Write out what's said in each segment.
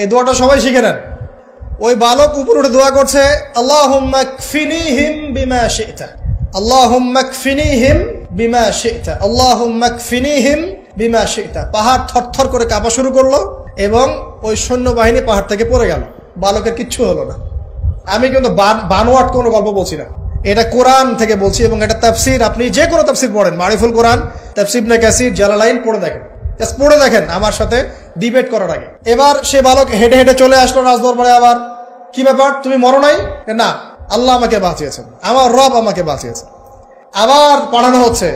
এই দোয়াটা সবাই শিখে নেন। ওই বালক উপরে উঠে দোয়া করছে, আল্লাহুম্মা কফিনিহিম বিমা শি'তা, আল্লাহুম্মা কফিনিহিম বিমা শি'তা, আল্লাহুম্মা কফিনিহিম বিমা শি'তা। পাহাড় থরথর করে কাঁপা শুরু করলো এবং ওই সৈন্যবাহিনী পাহাড় থেকে পড়ে গেল। বালকের কিচ্ছু হলো না। আমি কিন্তু বানোয়াট কোনো গল্প বলছি না, এটা কোরআন থেকে বলছি এবং এটা তাফসীর। আপনি যে কোনো তাফসীর পড়েন, মারিফুল কোরআন, তাফসীর ইবনে কাসির, জালালাইন পড়ে দেখেন, পড়ে দেখেন আমার সাথে ডিবেট করার আগে। এবার সে বালক হেঁটে হেঁটে চলে আসলো রাজদরবারে। আবার কি ব্যাপার, তুমি মরো নাই? না, আল্লাহ আমাকে বাঁচিয়েছেন, আমার রব আমাকে বাঁচিয়েছেন। আবার পাঠানো হচ্ছে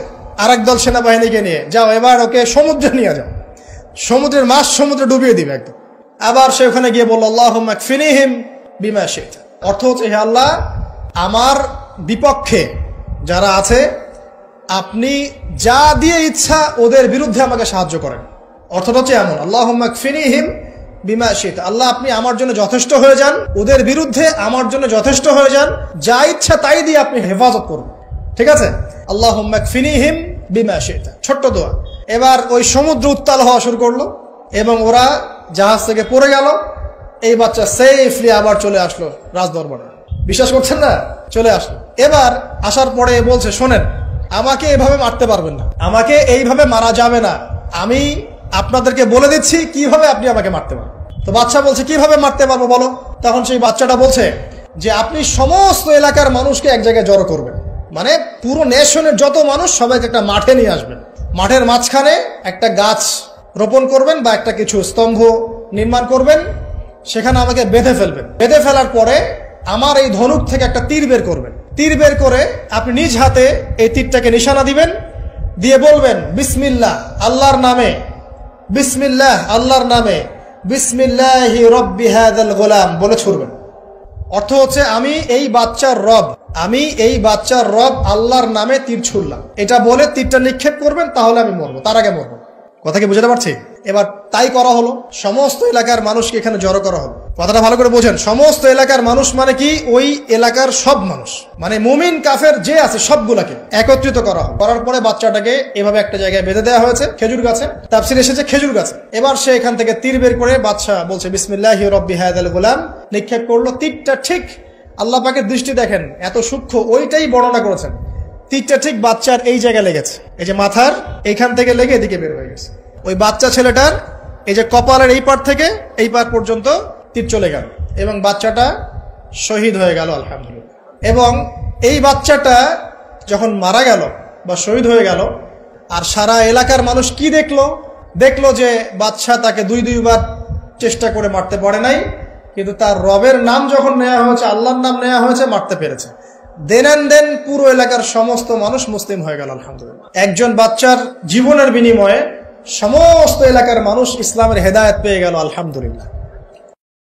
আরেক দল সেনাবাহিনীকে নিয়ে, যাও এবার ওকে সমুদ্রে নিয়ে যাও, সমুদ্রের মাছ সমুদ্রে ডুবিয়ে দিবে একদম। আবার সে ওখানে গিয়ে বলল, আল্লাহুম্মা কফিনিহিম বিমা শি'তা। অর্থ হচ্ছে, হে আল্লাহ, আমার বিপক্ষে যারা আছে আপনি যা দিয়ে ইচ্ছা ওদের বিরুদ্ধে আমাকে সাহায্য করেন। অর্থটা হচ্ছে এমন, আল্লাহুম্মা কফিনিহিম বিমা শি'তা, আল্লাহ আপনি আমার জন্য যথেষ্ট হয়ে যান, ওদের বিরুদ্ধে আমার জন্য যথেষ্ট হয়ে যান, যা ইচ্ছা তাই দিয়ে আপনি হেফাজত করুন। ঠিক আছে, আল্লাহুম্মা কফিনিহিম বিমা শি'তা, ছোট্ট দোয়া। এবার ওই সমুদ্র উত্তাল হওয়া শুরু করলো এবং ওরা জাহাজ থেকে পড়ে গেল। এই বাচ্চা সেফলি আবার চলে আসলো রাজদরবারে। বিশ্বাস করছেন না? চলে আসলো। এবার আসার পরে বলছে, শোনেন, আমাকে এভাবে মারতে পারবেন না, আমাকে এইভাবে মারা যাবে না, আমি আপনাদেরকে বলে দিচ্ছি কিভাবে আপনি আমাকে মারতে পারবেন। তো বাচ্চা বলছে, কিভাবে মারতে পারবো বলো? তখন সেই বাচ্চাটা বলছে যে আপনি সমস্ত এলাকার মানুষকে এক জায়গায় জড়ো করবেন, মানে পুরো নেশনের যত মানুষ সবাইকে একটা মাঠে নিয়ে আসবেন, মাঠের মাঝখানে একটা গাছ রোপণ করবেন বা একটা কিছু স্তম্ভ নির্মাণ করবেন, সেখানে আমাকে বেঁধে ফেলবেন। বেঁধে ফেলার পরে আমার এই ধনুক থেকে একটা তীর বের করবেন, তীর বের করে আপনি নিজ হাতে এই তীরটাকে নিশানা দিবেন, দিয়ে বলবেন বিসমিল্লাহ, আল্লাহর নামে, বিসমিল্লাহ, আল্লাহর নামে, বিসমিল্লাহি রব্বি হাযাল গোলাম বলে ছুড়বেন। অর্থ হচ্ছে, আমি এই বাচ্চার রব, আমি এই বাচ্চার রব আল্লাহর নামে তীর ছুড়লাম, এটা বলে তীরটা নিক্ষেপ করবেন, তাহলে আমি মরবো, তার আগে মরবো। কথা কি বুঝতে পারছি? এবার তাই করা হলো, সমস্ত এলাকার মানুষকে এখানে জড়ো করা হলো। কথাটা ভালো করে বোঝেন, সমস্ত এলাকার মানুষ মানে কি? ওই এলাকার সব মানুষ, মানে মুমিন কাফের যে আছে সবগুলাকে একত্রিত করা হলো। করার পরে বাচ্চাটাকে এভাবে একটা জায়গায় বেঁধে দেওয়া হয়েছে, খেজুর গাছে, তাফসীরে এসেছে খেজুর গাছে। এবার সে এখান থেকে তীর বের করে, বাচ্চা বলছে বিসমিল্লাহি রব্বি হাযাল গোলাম, নিক্ষেপ করলো। তীরটা ঠিক, আল্লাহ পাকের দৃষ্টি দেখেন এত সূক্ষ্ম, ওইটাই বর্ণনা করেছেন। তীরটা ঠিক বাচ্চার এই জায়গায় লেগেছে, এই যে মাথার এইখান থেকে লেগে এদিকে বের হয়ে গেছে। ওই বাচ্চা ছেলেটার এই যে কপালের এই পার থেকে এই পার পর্যন্ত তীর চলে গেল এবং বাচ্চাটা শহীদ হয়ে গেল, আলহামদুলিল্লাহ। এবং এই বাচ্চাটা যখন মারা গেল বা শহীদ হয়ে গেল, আর সারা এলাকার মানুষ কি দেখলো? দেখলো যে বাচ্চা তাকে দুইবার চেষ্টা করে মারতে পারে নাই, কিন্তু তার রবের নাম যখন নেওয়া হয়েছে, আল্লাহর নাম নেওয়া হয়েছে, মারতে পেরেছে। দেন পুরো এলাকার সমস্ত মানুষ মুসলিম হয়ে গেল, আলহামদুলিল্লাহ। একজন বাচ্চার জীবনের বিনিময়ে সমস্ত এলাকার মানুষ ইসলামের হেদায়েত পেয়ে গেল, আলহামদুলিল্লাহ।